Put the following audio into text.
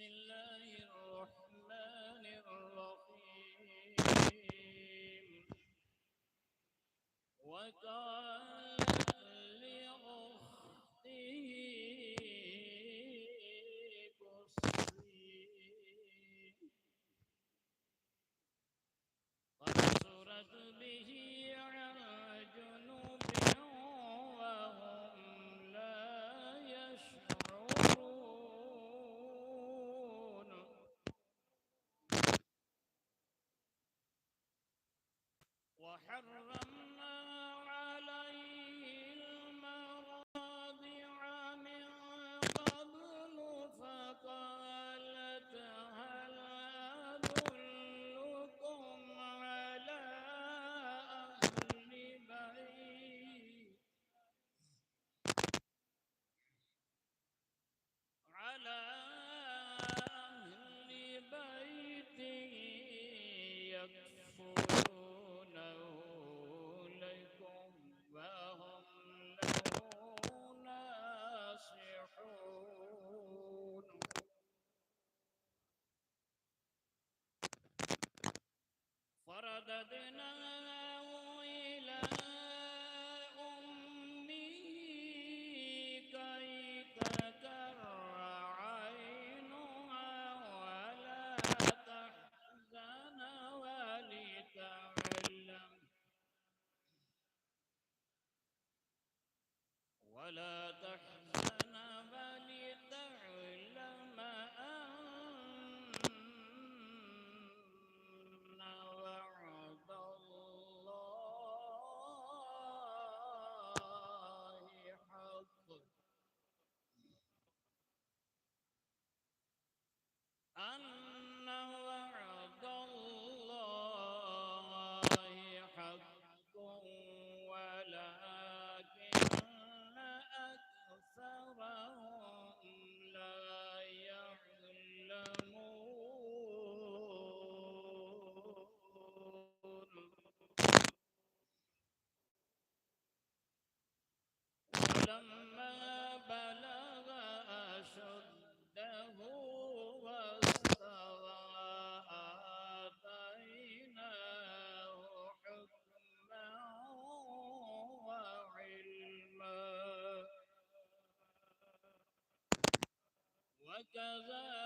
بسم الله الرحمن الرحيم وقالت لأخته قصيه فبصرت به عن جنوب وهم لا يشعرون وحرمنا عليه المراضع من قبل فقالت هل أدلكم على أهل بيت يكفلونه لكم وهم له ناصحون فرددناه إلى أمه كي تقر عينها ولا تحزن ولتعلم أن وعد الله حق أن وعد الله حق ولكن أكثرهم لا يعلمون ولما بلغ أشده واستوى آتيناه حكما وعلما وكذلك